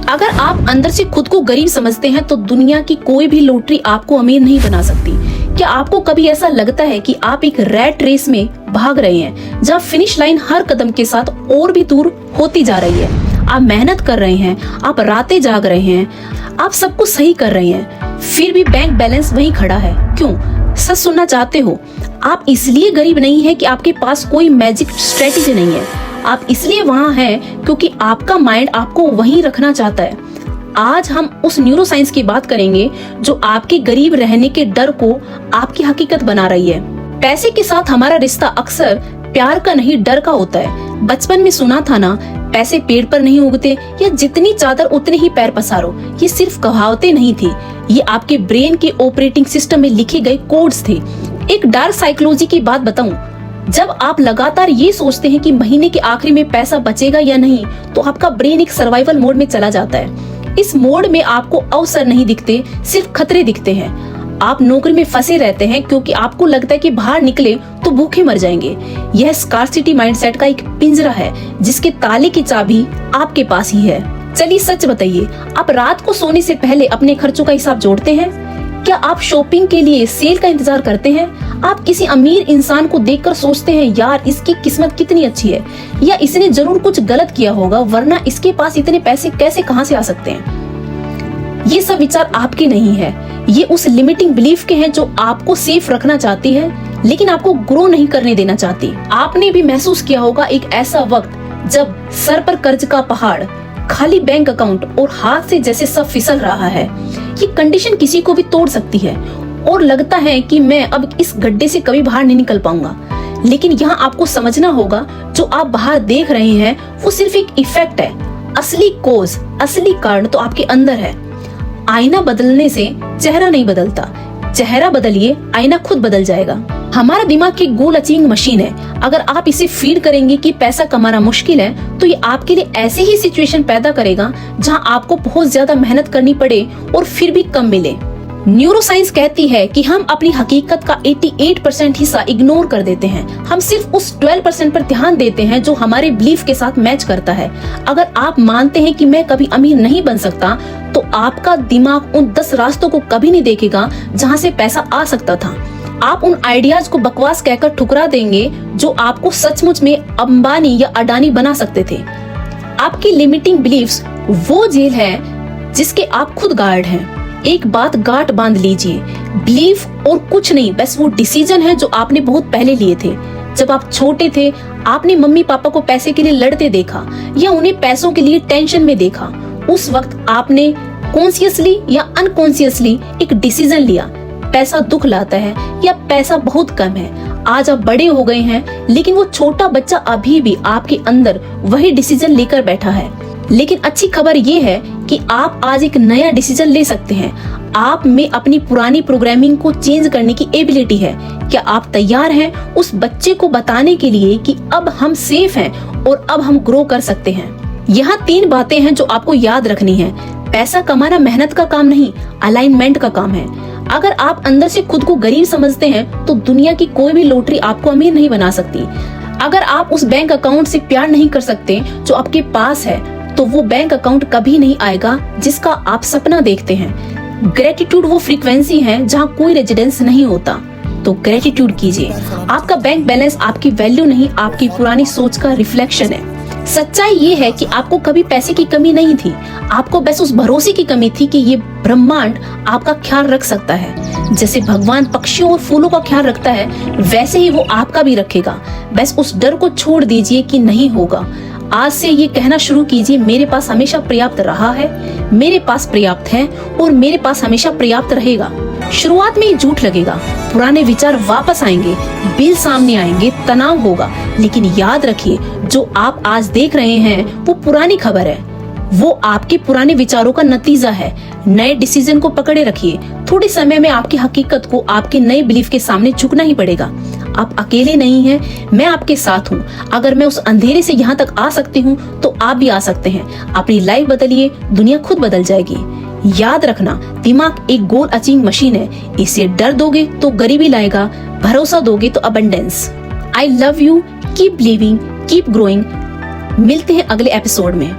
अगर आप अंदर से खुद को गरीब समझते हैं तो दुनिया की कोई भी लॉटरी आपको अमीर नहीं बना सकती। क्या आपको कभी ऐसा लगता है कि आप एक रैट रेस में भाग रहे हैं, जहां फिनिश लाइन हर कदम के साथ और भी दूर होती जा रही है? आप मेहनत कर रहे हैं, आप रातें जाग रहे हैं, आप सब कुछ सही कर रहे हैं, फिर भी बैंक बैलेंस वहीं खड़ा है। क्यों? सच सुनना चाहते हो? आप इसलिए गरीब नहीं है कि आपके पास कोई मैजिक स्ट्रेटेजी नहीं है। आप इसलिए वहाँ हैं क्योंकि आपका माइंड आपको वहीं रखना चाहता है। आज हम उस न्यूरोसाइंस की बात करेंगे जो आपके गरीब रहने के डर को आपकी हकीकत बना रही है। पैसे के साथ हमारा रिश्ता अक्सर प्यार का नहीं, डर का होता है। बचपन में सुना था ना, पैसे पेड़ पर नहीं उगते, या जितनी चादर उतने ही पैर पसारो। ये सिर्फ कहावतें नहीं थी, ये आपके ब्रेन के ऑपरेटिंग सिस्टम में लिखे गए कोड्स थे। एक डार्क साइकोलॉजी की बात बताऊं, जब आप लगातार ये सोचते हैं कि महीने के आखिरी में पैसा बचेगा या नहीं, तो आपका ब्रेन एक सर्वाइवल मोड में चला जाता है। इस मोड में आपको अवसर नहीं दिखते, सिर्फ खतरे दिखते हैं। आप नौकरी में फंसे रहते हैं क्योंकि आपको लगता है कि बाहर निकले तो भूखे मर जाएंगे। यह स्कार्सिटी माइंडसेट का एक पिंजरा है जिसके ताले की चाबी आपके पास ही है। चलिए सच बताइए, आप रात को सोने से पहले अपने खर्चों का हिसाब जोड़ते हैं? क्या आप शॉपिंग के लिए सेल का इंतजार करते हैं? आप किसी अमीर इंसान को देखकर सोचते हैं, यार इसकी किस्मत कितनी अच्छी है, या इसने जरूर कुछ गलत किया होगा वरना इसके पास इतने पैसे कैसे कहां से आ सकते हैं? ये सब विचार आपके नहीं है, ये उस लिमिटिंग बिलीफ के हैं जो आपको सेफ रखना चाहती है लेकिन आपको ग्रो नहीं करने देना चाहती। आपने भी महसूस किया होगा एक ऐसा वक्त जब सर पर कर्ज का पहाड़, खाली बैंक अकाउंट और हाथ से जैसे सब फिसल रहा है। ये कंडीशन किसी को भी तोड़ सकती है और लगता है कि मैं अब इस गड्ढे से कभी बाहर नहीं निकल पाऊंगा। लेकिन यहाँ आपको समझना होगा, जो आप बाहर देख रहे हैं वो सिर्फ एक इफेक्ट है। असली कोज, असली कारण तो आपके अंदर है। आईना बदलने से चेहरा नहीं बदलता, चेहरा बदलिए आईना खुद बदल जाएगा। हमारा दिमाग एक गोल अचीविंग मशीन है। अगर आप इसे फीड करेंगे कि पैसा कमाना मुश्किल है, तो ये आपके लिए ऐसी ही सिचुएशन पैदा करेगा जहां आपको बहुत ज्यादा मेहनत करनी पड़े और फिर भी कम मिले। न्यूरोसाइंस कहती है कि हम अपनी हकीकत का 88% हिस्सा इग्नोर कर देते हैं। हम सिर्फ उस 12% पर ध्यान देते हैं जो हमारे बिलीफ के साथ मैच करता है। अगर आप मानते हैं कि मैं कभी अमीर नहीं बन सकता, तो आपका दिमाग उन 10 रास्तों को कभी नहीं देखेगा जहां से पैसा आ सकता था। आप उन आइडियाज को बकवास कहकर ठुकरा देंगे जो आपको सचमुच में अंबानी या अडानी बना सकते थे। आपकी लिमिटिंग बिलीफ्स वो जेल है जिसके आप खुद गार्ड हैं। एक बात गांठ बांध लीजिए, बिलीफ और कुछ नहीं, बस वो डिसीजन है जो आपने बहुत पहले लिए थे। जब आप छोटे थे, आपने मम्मी पापा को पैसे के लिए लड़ते देखा या उन्हें पैसों के लिए टेंशन में देखा। उस वक्त आपने कॉन्शियसली या अनकॉन्शियसली एक डिसीजन लिया, पैसा दुख लाता है या पैसा बहुत कम है। आज आप बड़े हो गए हैं, लेकिन वो छोटा बच्चा अभी भी आपके अंदर वही डिसीजन लेकर बैठा है। लेकिन अच्छी खबर ये है कि आप आज एक नया डिसीजन ले सकते हैं। आप में अपनी पुरानी प्रोग्रामिंग को चेंज करने की एबिलिटी है। क्या आप तैयार हैं उस बच्चे को बताने के लिए कि अब हम सेफ हैं और अब हम ग्रो कर सकते हैं? यहाँ 3 बातें हैं जो आपको याद रखनी है। पैसा कमाना मेहनत का काम नहीं, अलाइनमेंट का काम है। अगर आप अंदर से खुद को गरीब समझते हैं तो दुनिया की कोई भी लॉटरी आपको अमीर नहीं बना सकती। अगर आप उस बैंक अकाउंट से प्यार नहीं कर सकते जो आपके पास है, तो वो बैंक अकाउंट कभी नहीं आएगा जिसका आप सपना देखते हैं। ग्रेटिट्यूड वो फ्रीक्वेंसी है जहाँ कोई रेजिडेंस नहीं होता, तो ग्रेटिट्यूड कीजिए। आपका बैंक बैलेंस आपकी वैल्यू नहीं, आपकी पुरानी सोच का रिफ्लेक्शन है। सच्चाई ये है कि आपको कभी पैसे की कमी नहीं थी, आपको बस उस भरोसे की कमी थी कि ये ब्रह्मांड आपका ख्याल रख सकता है। जैसे भगवान पक्षियों और फूलों का ख्याल रखता है, वैसे ही वो आपका भी रखेगा। बस उस डर को छोड़ दीजिए कि नहीं होगा। आज से ये कहना शुरू कीजिए, मेरे पास हमेशा पर्याप्त रहा है, मेरे पास पर्याप्त है और मेरे पास हमेशा पर्याप्त रहेगा। शुरुआत में ये झूठ लगेगा, पुराने विचार वापस आएंगे, बिल सामने आएंगे, तनाव होगा, लेकिन याद रखिए, जो आप आज देख रहे हैं वो पुरानी खबर है, वो आपके पुराने विचारों का नतीजा है। नए डिसीजन को पकड़े रखिए। थोड़े समय में आपकी हकीकत को आपके नए बिलीफ के सामने झुकना ही पड़ेगा। आप अकेले नहीं हैं, मैं आपके साथ हूँ। अगर मैं उस अंधेरे से यहाँ तक आ सकती हूँ तो आप भी आ सकते हैं। अपनी लाइफ बदलिए, दुनिया खुद बदल जाएगी। याद रखना, दिमाग एक गोल अचीविंग मशीन है। इसे डर दोगे तो गरीबी लाएगा, भरोसा दोगे तो abundance. I love you, keep believing, keep growing. मिलते हैं अगले एपिसोड में।